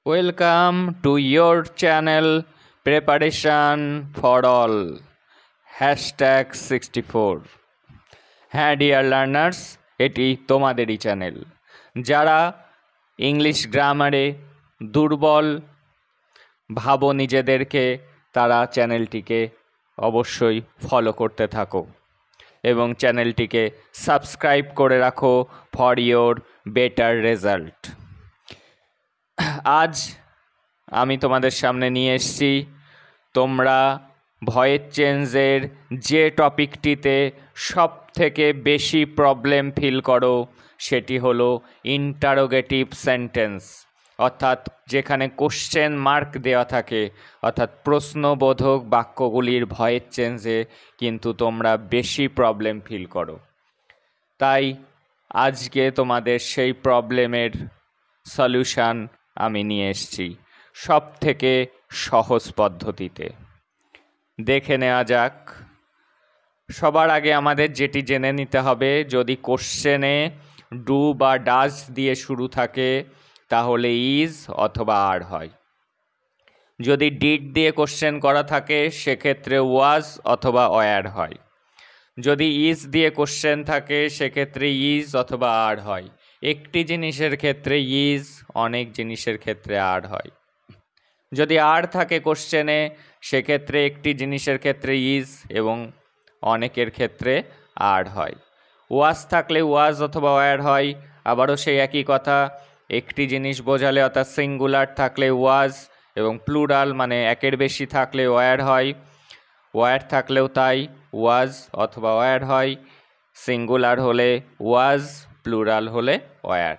Welcome to your channel Preparation for All #64। হ্যাঁ dear learners, এটি তোমাদেরই চ্যানেল। যারা ইংলিশ গ্রামারে দুর্বল ভাবো নিজেদেরকে, তারা চ্যানেলটিকে অবশ্যই ফলো করতে থাকো এবং চ্যানেলটিকে সাবস্ক্রাইব করে রাখো ফর ইয়োর বেটার রেজাল্ট। আজ আমি তোমাদের সামনে নিয়ে এসেছি তোমরা ভয়েস চেঞ্জের যে টপিকটিতে সব থেকে বেশি প্রবলেম ফিল করো সেটি হলো ইন্টারোগেটিভ সেন্টেন্স, অর্থাৎ যেখানে কোশ্চেন মার্ক দেওয়া থাকে, অর্থাৎ প্রশ্নবোধক বাক্যগুলির ভয়েস চেঞ্জে কিন্তু তোমরা বেশি প্রবলেম ফিল করো। তাই আজকে তোমাদের সেই প্রবলেমের সলিউশন আমি নিয়ে এসেছি সব থেকে সহজ পদ্ধতিতে। দেখে নেওয়া যাক। সবার আগে আমাদের যেটি জেনে নিতে হবে, যদি কোশ্চেনে ডু বা ডাজ দিয়ে শুরু থাকে তাহলে ইজ অথবা আর হয়। যদি ডিড দিয়ে কোশ্চেন করা থাকে সেক্ষেত্রে ওয়াজ অথবা ওয়্যার হয়। যদি ইজ দিয়ে কোশ্চেন থাকে সেক্ষেত্রে ইজ অথবা আর হয়। একটি জিনিসের ক্ষেত্রে ইজ, অনেক জিনিসের ক্ষেত্রে আর হয়। যদি আর থাকে কোশ্চেনে সেক্ষেত্রে একটি জিনিসের ক্ষেত্রে ইজ এবং অনেকের ক্ষেত্রে আর হয়। ওয়াজ থাকলে ওয়াজ অথবা ওয়্যার হয়। আবারও সেই একই কথা, একটি জিনিস বোঝালে অর্থাৎ সিঙ্গুলার থাকলে ওয়াজ এবং প্লুরাল মানে একের বেশি থাকলে ওয়্যার হয়। ওয়্যার থাকলেও তাই, ওয়াজ অথবা ওয়্যার হয়। সিঙ্গুলার হলে ওয়াজ, প্লুরাল হলে ওয়্যার।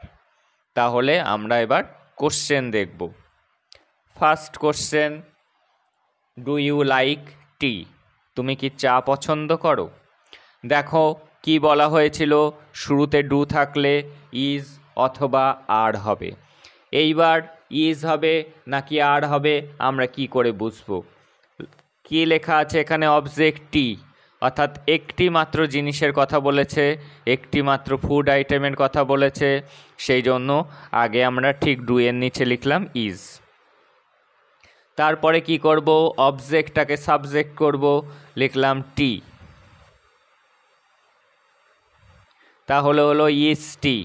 তাহলে আমরা এবার কোশ্চেন দেখব। First question, do you like tea? তুমি কি চা পছন্দ করো? দেখো কি বলা হয়েছিল, শুরুতে ডু থাকলে ইজ অথবা আর হবে। এইবার ইজ হবে নাকি আর হবে আমরা কি করে বুঝবো? কি লেখা আছে এখানে? অবজেক্ট টি, অর্থাৎ একটি মাত্র জিনিসের কথা বলেছে, একটি মাত্র ফুড আইটেমের কথা বলেছে, সেই জন্য আগে আমরা ঠিক ডু এর নিচে লিখলাম ইজ। তারপরে কি করব? অবজেক্টটাকে সাবজেক্ট করব, লিখলাম টি। তাহলে হলো ইজ টি।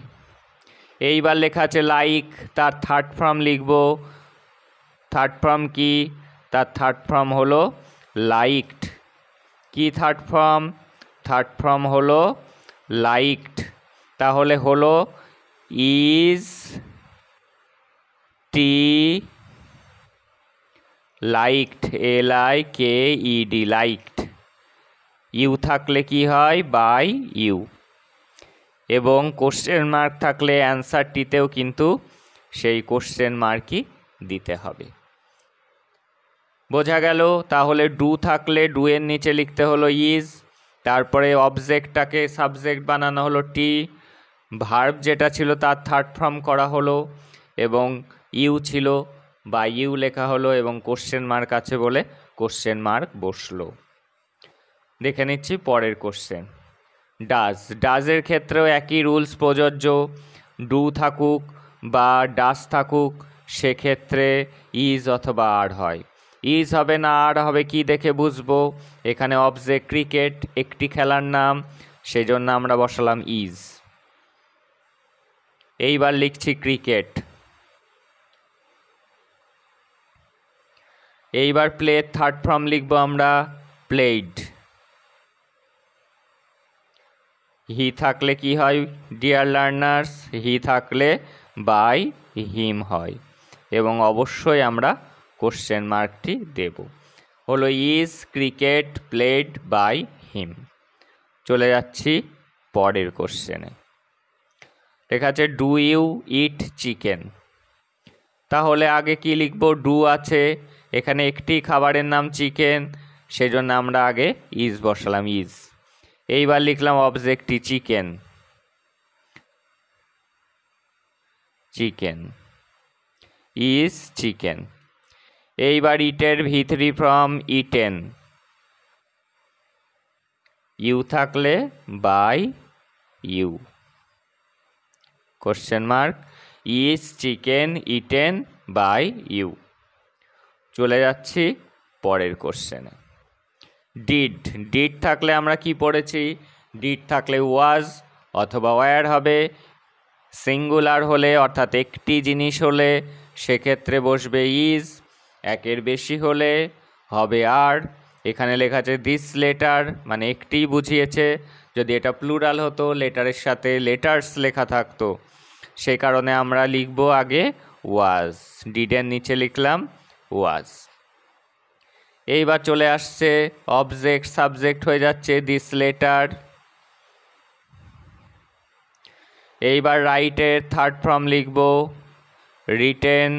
এইবার লেখা আছে লাইক, তার থার্ড ফর্ম লিখব। থার্ড ফর্ম কি? তার থার্ড ফর্ম হলো লাইকড। কি থার্ড ফর্ম? থার্ড ফর্ম হলো লাইকড। তাহলে হলো is tea liked, LIKED, liked. You থাকলে কি হয়? By you. এবং কোশ্চেন মার্ক থাকলে অ্যান্সারটিতেও কিন্তু সেই কোশ্চেন মার্কই দিতে হবে। বোঝা গেল? তাহলে ডু থাকলে ডু এর নিচে লিখতে হলো ইজ, তারপরে অবজেক্টটাকে সাবজেক্ট বানানো হলো টি, ভার্ব যেটা ছিল তার থার্ড ফর্ম করা হলো এবং ইউ ছিল বা ইউ লেখা হলো এবং কোশ্চেন মার্ক আছে বলে কোশ্চেন মার্ক বসলো। দেখে নিচ্ছি পরের কোশ্চেন, ডাজ। ডাজের ক্ষেত্রেও একই রুলস প্রযোজ্য। ডু থাকুক বা ডাজ থাকুক সেক্ষেত্রে ইজ অথবা আর হয়। ইজ হবে না আর হবে কি দেখে বুঝবো? এখানে অবজেক্ট ক্রিকেট, একটি খেলার নাম, সেই জন্য আমরা বসালাম ইজ। এইবার লিখছি ক্রিকেট। এইবার প্লে থার্ড ফর্ম লিখবো আমরা প্লেড। হি থাকলে কি হয় ডিয়ার লার্নার্স? হি থাকলে বাই হিম হয় এবং অবশ্যই আমরা কোশ্চেন মার্কটি দেব। হলো is cricket played by him. চলে যাচ্ছি পরের কোশ্চেনে। লেখা আছে ডু ইউ ইট চিকেন। তাহলে আগে কি লিখব? ডু আছে, এখানে একটি খাবারের নাম চিকেন, সেজন্য আমরা আগে ইজ বসালাম ইজ। এইবার লিখলাম অবজেক্টটি চিকেন, চিকেন ইজ চিকেন। এইবার ইটের ভি3 ফ্রম ইটেন, ইউ থাকলে by you. Question mark, is chicken eaten by you. চলে যাচ্ছি পরের কোশ্চেনে। ডিড, ডিড থাকলে আমরা কি পড়েছি? ডিড থাকলে ওয়াজ অথবা ওয়্যার হবে। সিঙ্গুলার হলে অর্থাৎ একটি জিনিস হলে সেক্ষেত্রে বসবে ইজ। একের বেশি হলে হবে আর। এখানে লেখা আছে দিস লেটার, মানে একটিই বুঝিয়েছে। যদি এটা প্লুরাল হতো লেটারের সাথে লেটার্স লেখা থাকতো, সেই কারণে আমরা লিখব আগে ওয়াজ। ডিডের নিচে লিখলাম ওয়াজ। এইবার চলে আসছে অবজেক্ট সাবজেক্ট হয়ে যাচ্ছে দিস লেটার। এইবার রাইটের থার্ড ফর্ম লিখব রিটেন।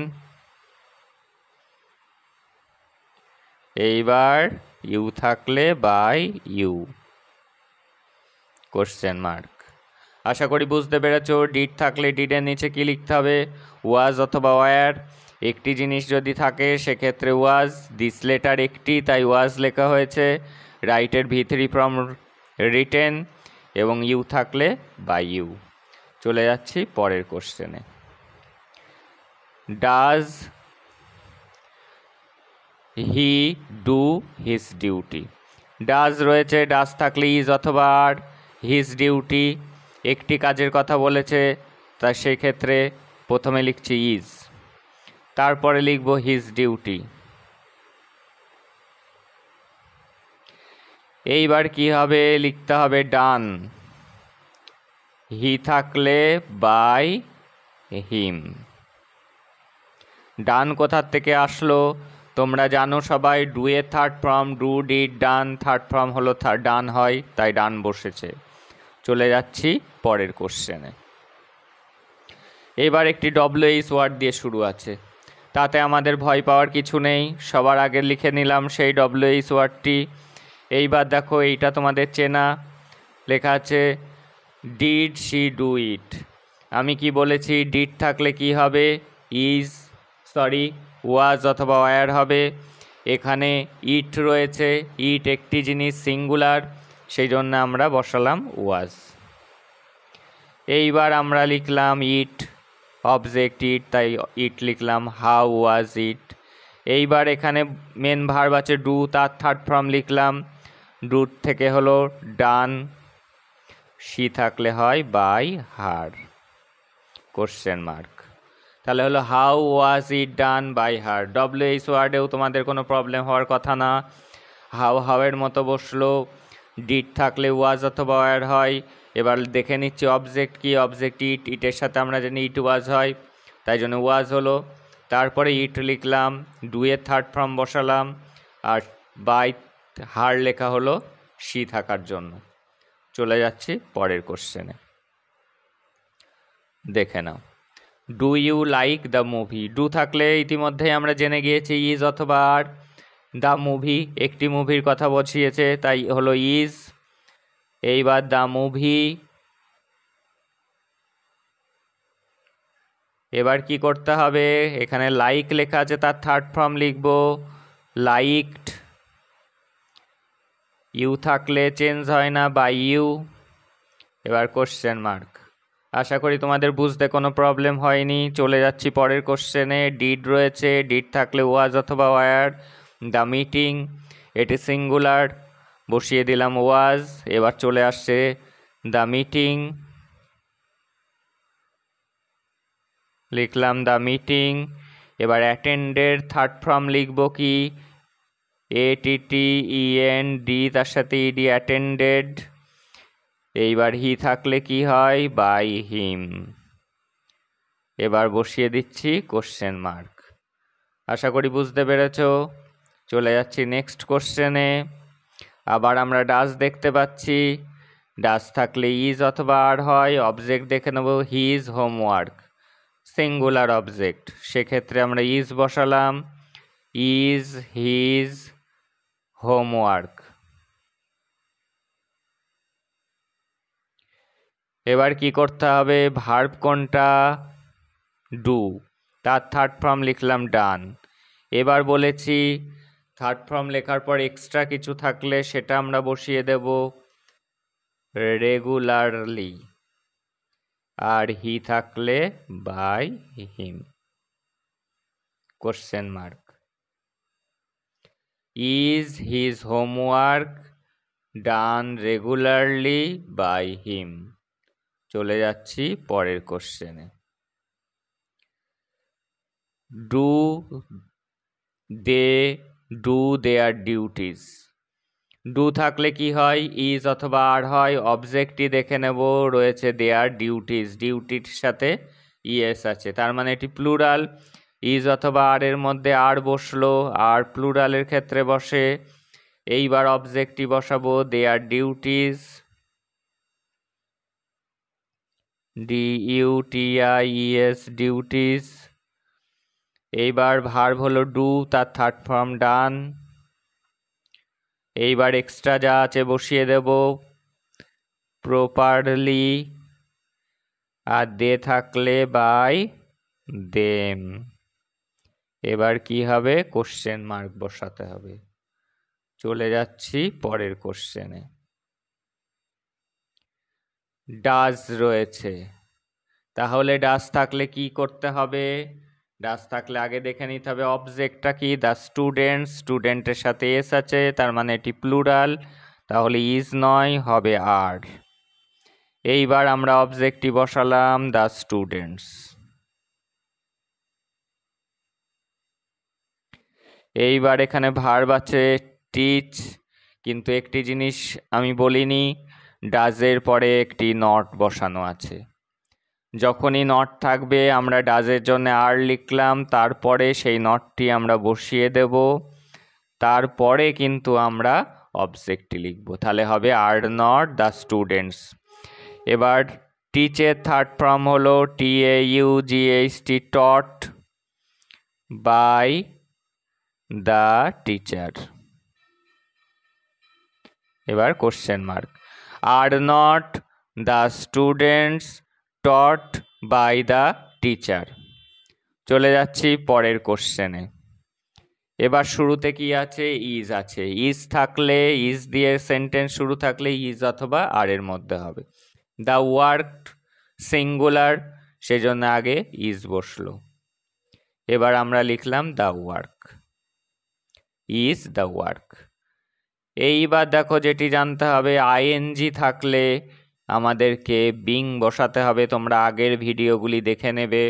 এইবার ইউ থাকলে বাই ইউ কোশ্চেন মার্ক। আশা করি বুঝতে পেরেছো। ডিড থাকলে ডিডের নিচে কি লিখতে হবে? ওয়াজ অথবা ওয়্যার। একটি জিনিস যদি থাকে সেক্ষেত্রে ওয়াজ। দিস লেটার একটি, তাই ওয়াজ লেখা হয়েছে। রাইটের ভি3 ফ্রম রিটেন এবং ইউ থাকলে বাই ইউ। চলে যাচ্ছি পরের কোশ্চেনে। Does he do his duty. Does রয়েছে, ডাজ থাকলে ইজ অথবা আর। হিজ ডিউটি একটি কাজের কথা বলেছে, তা সেক্ষেত্রে প্রথমে লিখছি ইজ, তারপরে লিখব হিজ ডিউটি। এইবার কি হবে? লিখতে হবে ডান। হি থাকলে বাই হিম। ডান কোথার থেকে আসলো তোমরা জানো সবাই। ডু এর third form do, did, done. Third form হলো ডান হয়, তাই ডান বসেছে। চলে যাচ্ছি পরের কোশ্চেনে। এবার একটি ডব্লিউএইচ ওয়ার্ড দিয়ে শুরু আছে, তাতে আমাদের ভয় পাওয়ার কিছু নেই। সবার আগে লিখে নিলাম সেই ডব্লিউএইচ ওয়ার্ডটি। এইবার দেখো, এইটা তোমাদের চেনা। লেখা আছে ডিড শি ডু ইট। আমি কি বলেছি? ডিড থাকলে কি হবে? ওয়াজ অথবা ওয়্যার হবে। এখানে ইট রয়েছে, ইট একটি জিনিস সিঙ্গুলার, সেই জন্য আমরা বসালাম ওয়াজ। এইবার আমরা লিখলাম ইট, অবজেক্ট ইট, তাই ইট লিখলাম। হাউ ওয়াজ ইট। এইবার এখানে মেন ভার্ব আছে ডু, তার থার্ড ফর্ম লিখলাম। ডু থেকে হলো ডান। শি থাকলে হয় বাই হার কোশ্চেন মার্ক। তাহলে হলো how was it done by her. W H ওয়ার্ডেও তোমাদের কোনো প্রবলেম হওয়ার কথা না। হাউয়ের মতো বসলো। ডিড থাকলে ওয়াজ অথবা ওয়্যার হয়। এবার দেখে নিচ্ছি অবজেক্ট কি। অবজেক্ট ইট, ইটের সাথে আমরা জানি ইট ওয়াজ হয়, তাই জন্য ওয়াজ হলো। তারপরে ইট লিখলাম, ডু এর থার্ড ফর্ম বসালাম, আর বাই হার লেখা হলো শি থাকার জন্য। চলে যাচ্ছি পরের কোশ্চেনে। দেখে নাও, do you like the movie. Do থাকলে ইতিমধ্যেই আমরা জেনে গিয়েছি ইজ অথবা আর। দ্য মুভি একটি মুভির কথা বসিয়েছে, তাই হলো ইজ। এইবার দ্য মুভি। এবার কি করতে হবে? এখানে লাইক লেখা আছে, তার থার্ড ফর্ম লিখব লাইকড। ইউ থাকলে চেঞ্জ হয় না, বাই ইউ। এবার কোশ্চেন মার্ক। আশা করি তোমাদের বুঝতে কোনো প্রবলেম হয়নি। চলে যাচ্ছি পরের কোশ্চেনে। ডিড রয়েছে, ডিড থাকলে ওয়াজ অথবা ওয়্যার। দ্য মিটিং এটি সিঙ্গুলার, বসিয়ে দিলাম ওয়াজ। এবার চলে আসছে দ্য মিটিং, লিখলাম দ্য মিটিং। এবার অ্যাটেন্ডের থার্ড ফর্ম লিখব কি? ATTEND, তার সাথে ইডি, অ্যাটেন্ডেড। এইবার হি থাকলে কি হয়? By him. এবার বসিয়ে দিচ্ছি কোশ্চেন মার্ক। আশা করি বুঝতে পেরেছ। চলে যাচ্ছি নেক্সট কোশ্চেনে। আবার আমরা ডাজ দেখতে পাচ্ছি। ডাজ থাকলে ইজ অথবা আর হয়। অবজেক্ট দেখে নেব হিজ হোমওয়ার্ক, সিঙ্গুলার অবজেক্ট, সেক্ষেত্রে আমরা ইজ বসালাম। Is his homework. এবার কি করতে হবে? ভার্ব কোনটা? ডু, তার থার্ড ফর্ম লিখলাম ডান। এবার বলেছি থার্ড ফর্ম লেখার পর এক্সট্রা কিছু থাকলে সেটা আমরা বসিয়ে দেব রেগুলারলি, আর হি থাকলে by him. Question mark. Is his homework done regularly by him. চলে যাচ্ছি পরের কোশ্চেনে। Do they do their duties. Do থাকলে কি হয়, ইজ অথবা আর হয়। অবজেক্টটি দেখে নেব, রয়েছে দেয়ার ডিউটিস, ডিউটির সাথে ইএস আছে, তার মানে এটি প্লুরাল। ইজ অথবা আর এর মধ্যে আর বসলো, আর প্লুরালের ক্ষেত্রে বসে। এইবার অবজেক্টটি বসাবো, দেয়ার ডিউটিস, ডিইউটিআইএস, ডিউটিস। এইবার ভার্ব হলো ডু, তার থার্ড ফর্ম ডান। এইবার এক্সট্রা যা আছে বসিয়ে দেব, প্রপারলি, আর দে থাকলে বাই দেম। এবার কি হবে, কোশ্চেন মার্ক বসাতে হবে। চলে যাচ্ছি পরের কোশ্চেনে। ডাজ রয়েছে, তাহলে ডাজ থাকলে কি করতে হবে, ডাজ থাকলে আগে দেখে নিতে হবে অবজেক্টটা কি, দ্য স্টুডেন্ট, স্টুডেন্টের সাথে এস আছে, তার মানে এটি প্লুরাল, তাহলে ইজ নয়, হবে আর। এইবার আমরা অবজেক্টটি বসালাম, দ্য স্টুডেন্টস। এইবার এখানে ভার্ব আছে টিচ, কিন্তু একটি জিনিস আমি বলিনি, ডাজের পরে একটি নট বসানো আছে। যখনই নট থাকবে আমরা ডাজের জন্য আর লিখলাম, তারপরে সেই নটটি আমরা বসিয়ে দেব, তারপরে কিন্তু আমরা অবজেক্টটি লিখব, তাহলে হবে আর নট দ্য স্টুডেন্টস। এবার টিচের থার্ড ফর্ম হলো TAUGHT, taught, by the teacher. এবার কোশ্চেন মার্ক। আর not the students taught by the teacher. চলে যাচ্ছি পরের কোশ্চেনে। এবার শুরুতে কি আছে, ইজ আছে। ইজ থাকলে, ইজ দিয়ে সেন্টেন্স শুরু থাকলে ইজ অথবা আর এর মধ্যে হবে। দ্য ওয়ার্ক সিঙ্গুলার, সেজন্য আগে ইজ বসলো। এবার আমরা লিখলাম the work, is the work. এইবার দেখো যেটি জানতে হবে, আইএনজি থাকলে আমাদেরকে বিং বসাতে হবে। তোমরা আগের ভিডিওগুলি দেখে নেবে,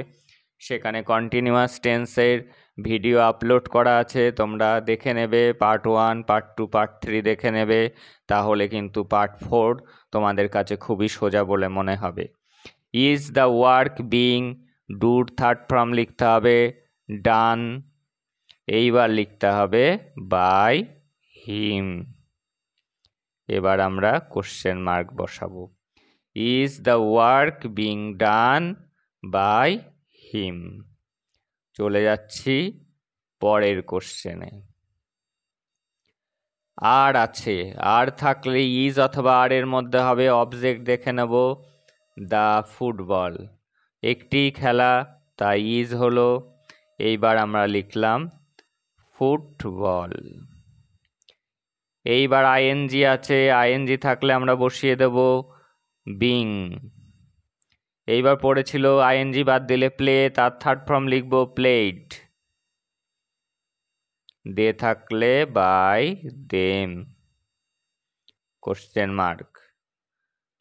সেখানে কন্টিনিউয়াস টেন্সের ভিডিও আপলোড করা আছে, তোমরা দেখে নেবে। পার্ট 1, পার্ট 2, পার্ট 3 দেখে নেবে, তাহলে কিন্তু পার্ট 4 তোমাদের কাছে খুবই সোজা বলে মনে হবে। ইজ দ্য ওয়ার্ক বিং, ডুর থার্ড ফর্ম লিখতে হবে ডান, এইবার লিখতে হবে বাই হিম। এবার আমরা কোশ্চেন মার্ক বসাবো, is the work being done by him. চলে যাচ্ছি পরের কোশ্চেনে। আর আছে, আর থাকলে ইজ অথবা আর এর মধ্যে হবে। অবজেক্ট দেখে নেব, দ্য ফুটবল, একটি খেলা, তাই ইজ হলো। এইবার আমরা লিখলাম ফুটবল। এইবার আইএনজি আছে, আইএনজি থাকলে আমরা বসিয়ে দেব বিং। এইবার পড়েছিল আইএনজি বাদ দিলে প্লে, তার থার্ড ফর্ম লিখব প্লেড। দে থাকলে বাই দেম, কোশ্চেন মার্ক।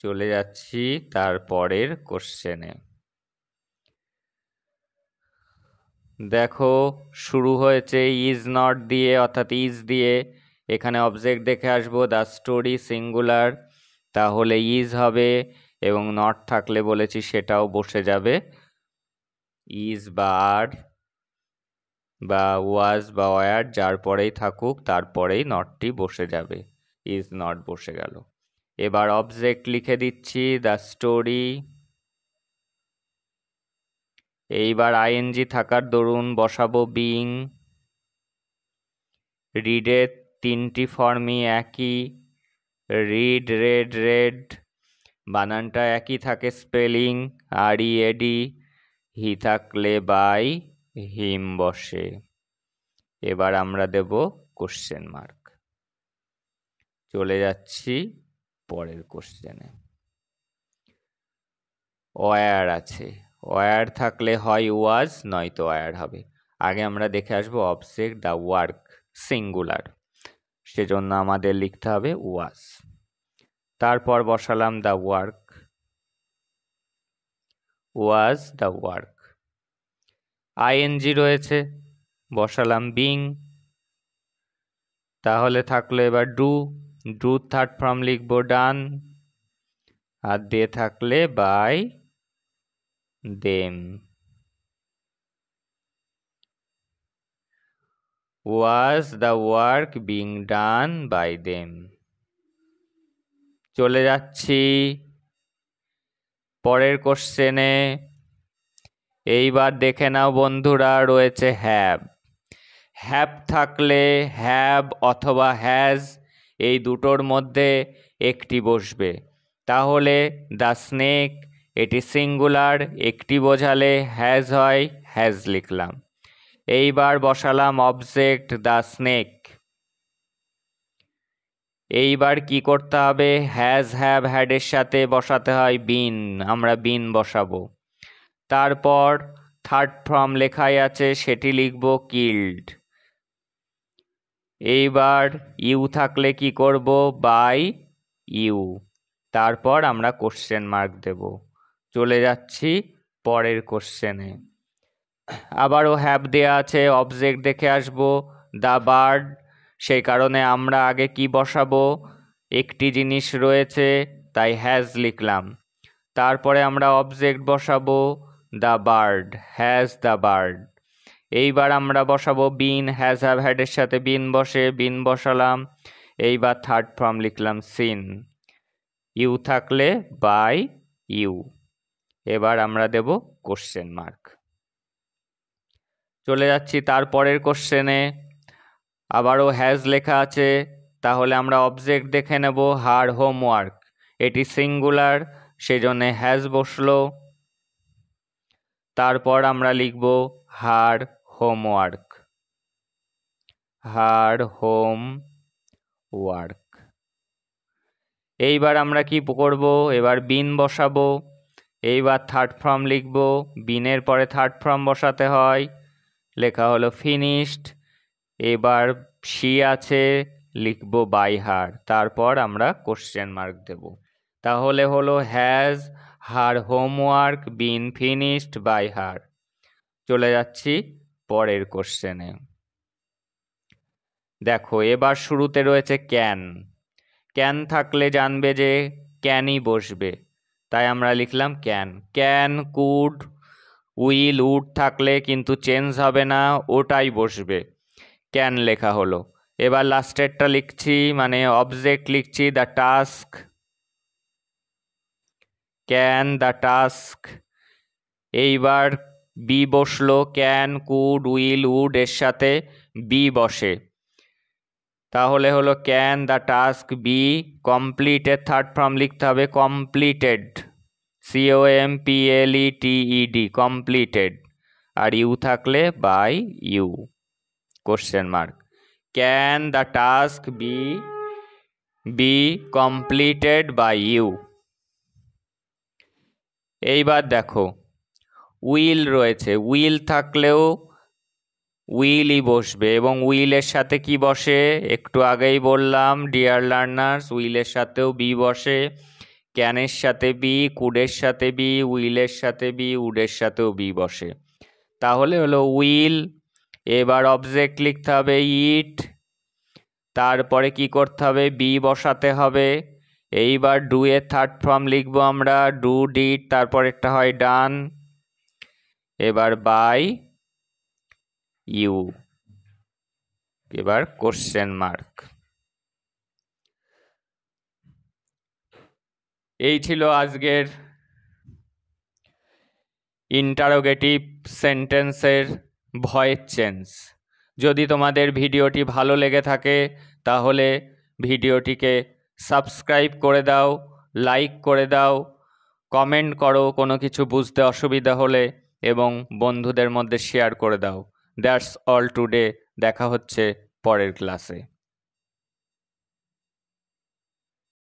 চলে যাচ্ছি তারপরের কোশ্চেনে। দেখো শুরু হয়েছে ইজ নট দিয়ে, অর্থাৎ ইজ দিয়ে। এখানে অবজেক্ট দেখে আসবো, দ্য স্টোরি সিঙ্গুলার, তাহলে ইজ হবে, এবং নট থাকলে বলেছি সেটাও বসে যাবে। ইজ বা আর বা ওয়াজ বা ওয়ার যার পরেই থাকুক তারপরেই নটটি বসে যাবে, ইজ নট বসে গেল। এবার অবজেক্ট লিখে দিচ্ছি, দ্য স্টোরি। এইবার আইএনজি থাকার দরুন বসাবো বিং। রিডের তিনটি ফর্মই একই, রিড, রেড, রেড, বানানটা একই থাকে স্পেলিং, READ। হি থাকলে বাই হিম বসে। এবার আমরা দেব কোশ্চেন মার্ক। চলে যাচ্ছি পরের কোশ্চেনে। ওয়ার আছে, ওয়ার থাকলে হয় ওয়াজ নয়তো ওয়ার হবে। আগে আমরা দেখে আসবো অবজেক্ট দ্য ওয়ার্ক সিঙ্গুলার, সেজন্য আমাদের লিখতে হবে ওয়াজ। তারপর বসালাম the work, was the work. ING রয়েছে, বসালাম বিং। তাহলে থাকলো এবার ডু, ডু থার্ড ফর্ম লিখবো ডান, আর দে থাকলে by them. Was the work being done by them? চলে যাচ্ছি পরের কোশ্চেনে। এইবার দেখে নাও বন্ধুরা, রয়েছে হ্যাভ। হ্যাভ থাকলে হ্যাভ অথবা হ্যাজ এই দুটোর মধ্যে একটি বসবে। তাহলে দ্য স্নেক, এটি সিঙ্গুলার, একটি বোঝালে হ্যাজ হয়, হ্যাজ লিখলাম। এইবার বসালাম অবজেক্ট দ্য স্নেক। এইবার কি করতে হবে, হ্যাজ হ্যাভ হ্যাডের সাথে বসাতে হয় বিন, আমরা বিন বসাবো। তারপর থার্ড ফর্ম লেখাই আছে, সেটি লিখব কিল্ড। এইবার ইউ থাকলে কি করব, বাই ইউ। তারপর আমরা কোশ্চেন মার্ক দেব। চলে যাচ্ছি পরের কোশ্চেনে। আবারও হ্যাভ দেয়া আছে, অবজেক্ট দেখে আসবো দ্য বার্ড, সেই কারণে আমরা আগে কি বসাবো, একটি জিনিস রয়েছে তাই হ্যাজ লিখলাম। তারপরে আমরা অবজেক্ট বসাবো the bird, has the bird. এইবার আমরা বসাবো বিন, হ্যাজ হ্যাভ হ্যাডের সাথে বিন বসে, বিন বসালাম। এইবার থার্ড ফর্ম লিখলাম সিন, ইউ থাকলে বাই ইউ। এবার আমরা দেব কোশ্চেন মার্ক। চলে যাচ্ছি তারপরের কোশ্চেনে। আবারও হ্যাজ লেখা আছে, তাহলে আমরা অবজেক্ট দেখে নেব হার হোমওয়ার্ক, এটি সিঙ্গুলার, সেজন্য হ্যাজ বসলো। তারপর আমরা লিখব হার হোমওয়ার্ক, হার হোম ওয়ার্ক। এইবার আমরা কি করব, এবার বিন বসাবো। এইবার থার্ড ফর্ম লিখব, বিনের পরে থার্ড ফর্ম বসাতে হয়, লেখা হলো ফিনিশড। এবার সি আছে, লিখব বাই হার। তারপর আমরা কোশ্চেন মার্ক দেব। তাহলে হলো has her homework been finished by her. চলে যাচ্ছি পরের কোশ্চেনে। দেখো এবার শুরুতে রয়েছে ক্যান। ক্যান থাকলে জানবে যে ক্যানই বসবে, তাই আমরা লিখলাম can. Can, could, will, would থাকলে কিন্তু চেঞ্জ হবে না, ওটাই বসবে, ক্যান লেখা হলো। এবার লাস্টেরটা লিখছি, মানে অবজেক্ট লিখছি the task, can the task. এইবার বি বসলো, ক্যান, কুড, উইল, উড এর সাথে বি বসে, তাহলে হলো can the task be completed. Third form লিখতে হবে কমপ্লিটেড, COMPLETED, কমপ্লিটেড। আর ইউ থাকলে by you, question mark. Can the task be completed by you. এইবার দেখো উইল রয়েছে, উইল থাকলেও উইলই বসবে, এবং উইলের সাথে কি বসে একটু আগেই বললাম ডিয়ার লার্নার্স, উইলের সাথেও বি বসে। ক্যানের সাথে বি, কুডের সাথে বি, উইলের সাথে বি, উডের সাথেও বি বসে, তাহলে হলো উইল। এবার অবজেক্ট লিখতে হবে ইট, তারপরে কি করতে হবে, বি বসাতে হবে। এইবার ডু এর থার্ড ফর্ম লিখবো আমরা ডু ডিড, তারপরেরটা হয় ডান। এবার বাই ইউ, এবার কোশ্চেন মার্ক। এই ছিল আজকের ইন্টারোগেটিভ সেন্টেন্সের ভয়েস চেঞ্জ। যদি তোমাদের ভিডিওটি ভালো লেগে থাকে তাহলে ভিডিওটিকে সাবস্ক্রাইব করে দাও, লাইক করে দাও, কমেন্ট করো কোনো কিছু বুঝতে অসুবিধা হলে, এবং বন্ধুদের মধ্যে শেয়ার করে দাও। দ্যাটস অল টুডে, দেখা হচ্ছে পরের ক্লাসে।